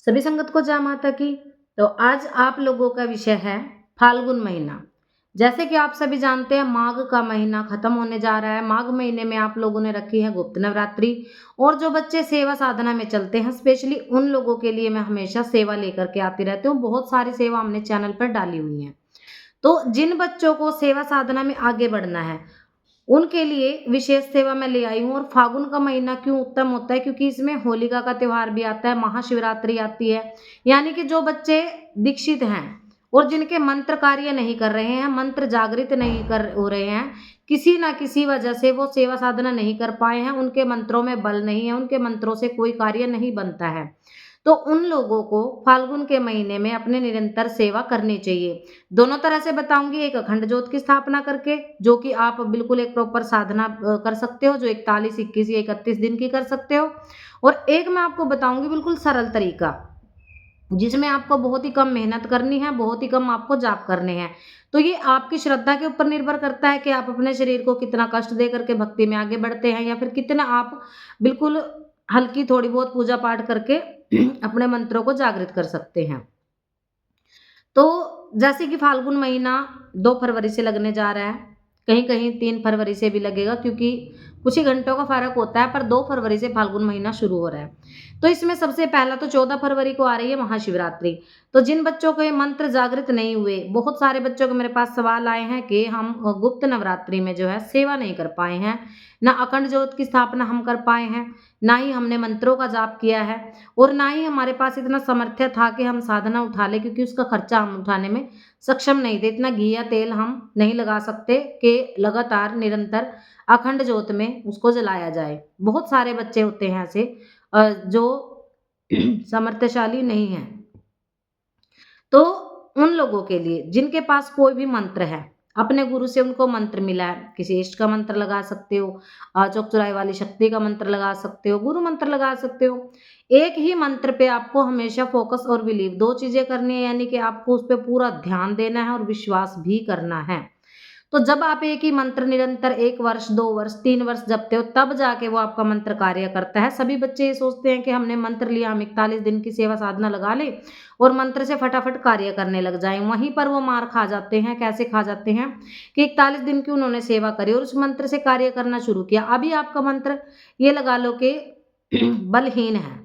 सभी संगत को जय माता की। तो आज आप लोगों का विषय है फाल्गुन महीना। जैसे कि आप सभी जानते हैं, माघ का महीना खत्म होने जा रहा है। माघ महीने में आप लोगों ने रखी है गुप्त नवरात्रि। और जो बच्चे सेवा साधना में चलते हैं, स्पेशली उन लोगों के लिए मैं हमेशा सेवा लेकर के आती रहती हूँ। बहुत सारी सेवा हमने चैनल पर डाली हुई है। तो जिन बच्चों को सेवा साधना में आगे बढ़ना है, उनके लिए विशेष सेवा मैं ले आई हूँ। और फाल्गुन का महीना क्यों उत्तम होता है, क्योंकि इसमें होलिका का त्योहार भी आता है, महाशिवरात्रि आती है। यानी कि जो बच्चे दीक्षित हैं और जिनके मंत्र कार्य नहीं कर रहे हैं, मंत्र जागृत नहीं कर हो रहे हैं, किसी ना किसी वजह से वो सेवा साधना नहीं कर पाए हैं, उनके मंत्रों में बल नहीं है, उनके मंत्रों से कोई कार्य नहीं बनता है, तो उन लोगों को फाल्गुन के महीने में अपने निरंतर सेवा करनी चाहिए। दोनों तरह से बताऊँगी, एक अखंड ज्योत की स्थापना करके, जो कि आप बिल्कुल एक प्रॉपर साधना कर सकते हो, जो 41, 21 या 31 दिन की कर सकते हो। और एक मैं आपको बताऊँगी बिल्कुल सरल तरीका, जिसमें आपको बहुत ही कम मेहनत करनी है, बहुत ही कम आपको जाप करने हैं। तो ये आपकी श्रद्धा के ऊपर निर्भर करता है कि आप अपने शरीर को कितना कष्ट दे करके भक्ति में आगे बढ़ते हैं, या फिर कितना आप बिल्कुल हल्की थोड़ी बहुत पूजा पाठ करके अपने मंत्रों को जागृत कर सकते हैं। तो जैसे कि फाल्गुन महीना 2 फरवरी से लगने जा रहा है, कहीं-कहीं 3 फरवरी से भी लगेगा, क्योंकि कुछ ही घंटों का फ़र्क होता है, पर 2 फरवरी से फाल्गुन महीना शुरू हो रहा है। तो इसमें सबसे पहला तो 14 फरवरी को आ रही है महाशिवरात्रि। तो जिन बच्चों के मंत्र जागृत नहीं हुए, बहुत सारे बच्चों के मेरे पास सवाल आए हैं कि हम गुप्त नवरात्रि में जो है सेवा नहीं कर पाए हैं, ना अखंड ज्योत की स्थापना हम कर पाए हैं, ना ही हमने मंत्रों का जाप किया है, और ना ही हमारे पास इतना सामर्थ्य था कि हम साधना उठा लें, क्योंकि उसका खर्चा हम उठाने में सक्षम नहीं थे। इतना घी या तेल हम नहीं लगा सकते कि लगातार निरंतर अखंड ज्योत में उसको जलाया जाए। बहुत सारे बच्चे होते हैं ऐसे जो सामर्थ्यशाली नहीं हैं। तो उन लोगों के लिए जिनके पास कोई भी मंत्र है, अपने गुरु से उनको मंत्र मिला है, किसी इष्ट का मंत्र लगा सकते हो, चौक चौराहे वाली शक्ति का मंत्र लगा सकते हो, गुरु मंत्र लगा सकते हो। एक ही मंत्र पे आपको हमेशा फोकस और बिलीव 2 चीज़ें करनी है, यानी कि आपको उस पे पूरा ध्यान देना है और विश्वास भी करना है। तो जब आप एक ही मंत्र निरंतर 1 वर्ष, 2 वर्ष, 3 वर्ष जपते हो, तब जाके वो आपका मंत्र कार्य करता है। सभी बच्चे ये सोचते हैं कि हमने मंत्र लिया, हम 41 दिन की सेवा साधना लगा लें और मंत्र से फटाफट कार्य करने लग जाएँ। वहीं पर वो मार खा जाते हैं। कैसे खा जाते हैं कि 41 दिन की उन्होंने सेवा करी और उस मंत्र से कार्य करना शुरू किया। अभी आपका मंत्र ये लगा लो कि बलहीन है।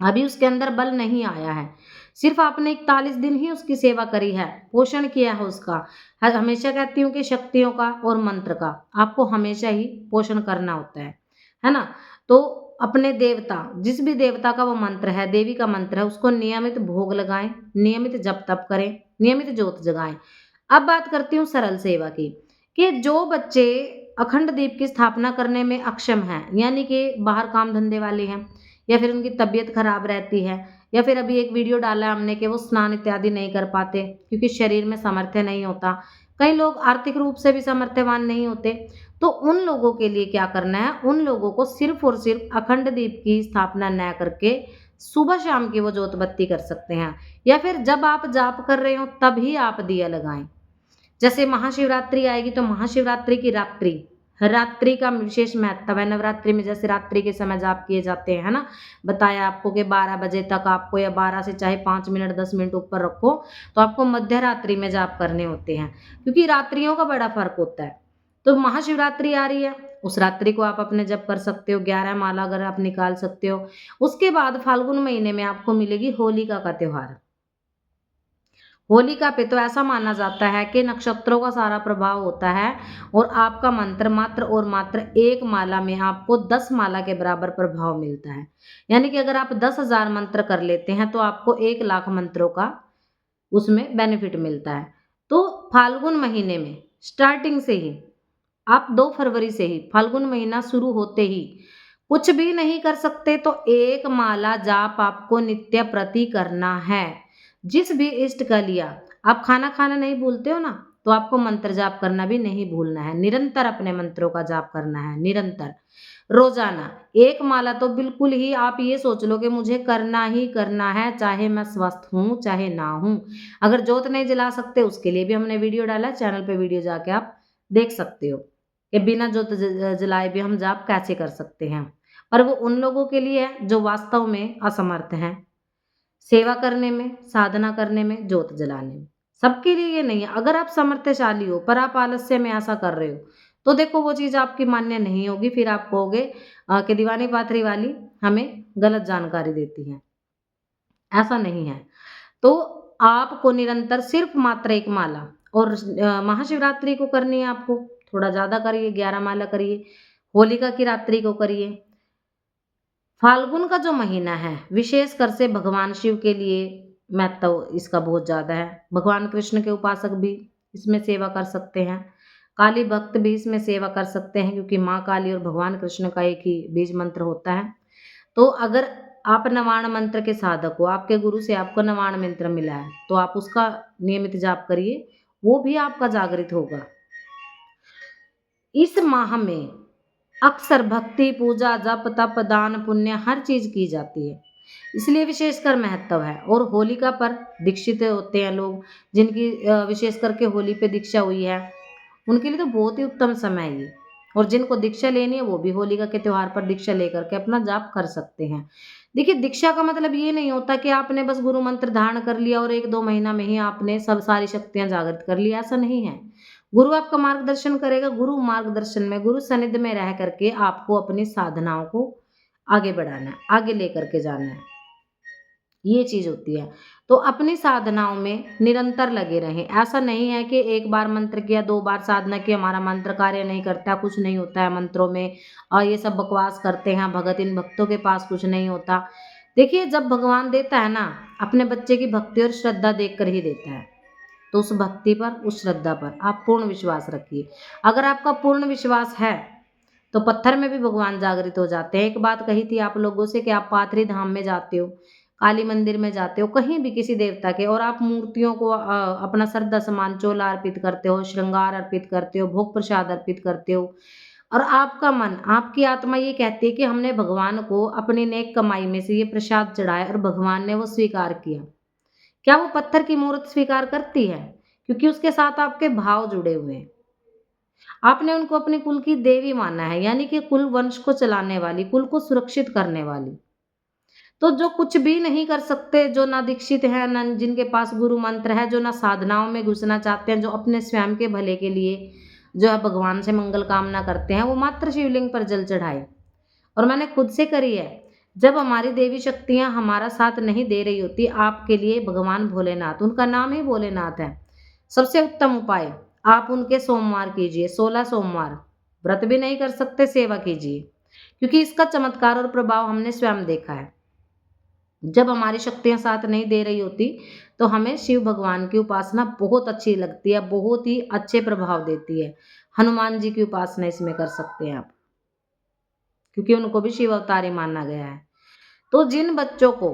अभी उसके अंदर बल नहीं आया है। सिर्फ़ आपने 41 दिन ही उसकी सेवा करी है, पोषण किया है उसका। हमेशा कहती हूँ कि शक्तियों का और मंत्र का आपको हमेशा ही पोषण करना होता है ना? तो अपने देवता, जिस भी देवता का वो मंत्र है, देवी का मंत्र है, उसको नियमित भोग लगाएँ, नियमित जप-तप करें, नियमित ज्योत जगाएँ। अब बात करती हूँ सरल सेवा की, कि जो बच्चे अखंड दीप की स्थापना करने में अक्षम हैं, यानी कि बाहर काम-धंधे वाले हैं, या फिर उनकी तबीयत खराब रहती है, या फिर अभी एक वीडियो डाला है हमने कि वो स्नान इत्यादि नहीं कर पाते क्योंकि शरीर में सामर्थ्य नहीं होता। कई लोग आर्थिक रूप से भी सामर्थ्यवान नहीं होते। तो उन लोगों के लिए क्या करना है, उन लोगों को सिर्फ़ और सिर्फ़ अखंड दीप की स्थापना न करके सुबह-शाम की वो जोत बत्ती कर सकते हैं, या फिर जब आप जाप कर रहे हो तभी आप दिया लगाएँ। जैसे महाशिवरात्रि आएगी तो महाशिवरात्रि की रात्रि, रात्रि का विशेष महत्व है। नवरात्रि में जैसे रात्रि के समय जाप किए जाते हैं, है ना? बताया आपको कि 12 बजे तक आपको, या 12 से चाहे 5 मिनट 10 मिनट ऊपर रखो, तो आपको मध्य रात्रि में जाप करने होते हैं, क्योंकि रात्रियों का बड़ा फ़र्क होता है। तो महाशिवरात्रि आ रही है, उस रात्रि को आप अपने जप कर सकते हो, 11 माला अगर आप निकाल सकते हो। उसके बाद फाल्गुन महीने में आपको मिलेगी होलिका का त्योहार। होलिका पे तो ऐसा माना जाता है कि नक्षत्रों का सारा प्रभाव होता है, और आपका मंत्र मात्र और मात्र 1 माला में आपको 10 माला के बराबर प्रभाव मिलता है। यानी कि अगर आप 10,000 मंत्र कर लेते हैं तो आपको 1 लाख मंत्रों का उसमें बेनिफिट मिलता है। तो फाल्गुन महीने में स्टार्टिंग से ही, आप 2 फरवरी से ही, फाल्गुन महीना शुरू होते ही कुछ भी नहीं कर सकते तो 1 माला जाप आपको नित्य प्रति करना है। जिस भी इष्ट का लिया, आप खाना खाना नहीं भूलते हो ना, तो आपको मंत्र जाप करना भी नहीं भूलना है। निरंतर अपने मंत्रों का जाप करना है, निरंतर, रोज़ाना। 1 माला तो बिल्कुल ही आप ये सोच लो कि मुझे करना ही करना है, चाहे मैं स्वस्थ हूँ, चाहे ना हूँ। अगर जोत नहीं जला सकते, उसके लिए भी हमने वीडियो डाला है, चैनल पे वीडियो जाके आप देख सकते हो कि बिना जोत जलाए भी हम जाप कैसे कर सकते हैं। पर वो उन लोगों के लिए है जो वास्तव में असमर्थ हैं। सेवा करने में, साधना करने में, ज्योत जलाने में। सबके लिए ये नहीं है। अगर आप सामर्थ्यशाली हो पर आप आलस्य में ऐसा कर रहे हो, तो देखो वो चीज़ आपकी मान्य नहीं होगी। फिर आप कहोगे कि दीवानी पाथरी वाली हमें गलत जानकारी देती है। ऐसा नहीं है। तो आपको निरंतर सिर्फ़ मात्र 1 माला और महाशिवरात्रि को करनी है आपको, थोड़ा ज़्यादा करिए, 11 माला करिए, होलिका की रात्रि को करिए। फाल्गुन का जो महीना है, विशेषकर से भगवान शिव के लिए महत्व इसका बहुत ज़्यादा है। भगवान कृष्ण के उपासक भी इसमें सेवा कर सकते हैं। काली भक्त भी इसमें सेवा कर सकते हैं क्योंकि माँ काली और भगवान कृष्ण का एक ही बीज मंत्र होता है। तो अगर आप नवाण मंत्र के साधक हो, आपके गुरु से आपको नवाण मंत्र मिला है, तो आप उसका नियमित जाप करिए, वो भी आपका जागृत होगा। इस माह में अक्सर भक्ति, पूजा, जप, तप, दान, पुण्य हर चीज़ की जाती है, इसलिए विशेषकर महत्व है। और होलिका पर दीक्षित होते हैं लोग, जिनकी विशेष करके होली पे दीक्षा हुई है, उनके लिए तो बहुत ही उत्तम समय है ये। और जिनको दीक्षा लेनी है वो भी होलिका के त्योहार पर दीक्षा लेकर के अपना जाप कर सकते हैं। देखिए दीक्षा का मतलब ये नहीं होता कि आपने बस गुरु मंत्र धारण कर लिया और 1-2 महीना में ही आपने सब सारी शक्तियाँ जागृत कर ली, ऐसा नहीं है। गुरु आपका मार्गदर्शन करेगा, गुरु मार्गदर्शन में, गुरु सानिध्य में रह करके आपको अपनी साधनाओं को आगे बढ़ाना है, आगे लेकर के जाना है। ये चीज़ होती है। तो अपनी साधनाओं में निरंतर लगे रहें। ऐसा नहीं है कि एक बार मंत्र किया, 2 बार साधना की, हमारा मंत्र कार्य नहीं करता, कुछ नहीं होता है मंत्रों में और ये सब बकवास करते हैं भगत, इन भक्तों के पास कुछ नहीं होता। देखिए जब भगवान देता है ना, अपने बच्चे की भक्ति और श्रद्धा देख कर ही देता है। तो उस भक्ति पर, उस श्रद्धा पर आप पूर्ण विश्वास रखिए। अगर आपका पूर्ण विश्वास है, तो पत्थर में भी भगवान जागृत हो जाते हैं। एक बात कही थी आप लोगों से कि आप पाथरी धाम में जाते हो, काली मंदिर में जाते हो, कहीं भी किसी देवता के और आप मूर्तियों को अपना श्रद्धा सामान चोला अर्पित करते हो, श्रृंगार अर्पित करते हो, भोग प्रसाद अर्पित करते हो और आपका मन, आपकी आत्मा ये कहती है कि हमने भगवान को अपनी नेक कमाई में से ये प्रसाद चढ़ाया और भगवान ने वो स्वीकार किया। क्या वो पत्थर की मूर्त स्वीकार करती है? क्योंकि उसके साथ आपके भाव जुड़े हुए हैं। आपने उनको अपने कुल की देवी माना है, यानी कि कुल वंश को चलाने वाली, कुल को सुरक्षित करने वाली। तो जो कुछ भी नहीं कर सकते, जो ना दीक्षित हैं, ना जिनके पास गुरु मंत्र है, जो ना साधनाओं में घुसना चाहते हैं, जो अपने स्वयं के भले के लिए जो है भगवान से मंगल कामना करते हैं, वो मात्र शिवलिंग पर जल चढ़ाएँ। और मैंने खुद से करी है। जब हमारी देवी शक्तियाँ हमारा साथ नहीं दे रही होती, आपके लिए भगवान भोलेनाथ, उनका नाम ही भोलेनाथ है। सबसे उत्तम उपाय, आप उनके सोमवार कीजिए, 16 सोमवार। व्रत भी नहीं कर सकते, सेवा कीजिए। क्योंकि इसका चमत्कार और प्रभाव हमने स्वयं देखा है। जब हमारी शक्तियाँ साथ नहीं दे रही होती, तो हमें शिव भगवान की उपासना बहुत अच्छी लगती है, बहुत ही अच्छे प्रभाव देती है। हनुमान जी की उपासना इसमें कर सकते हैं आप, क्योंकि उनको भी शिव अवतारी माना गया है। तो जिन बच्चों को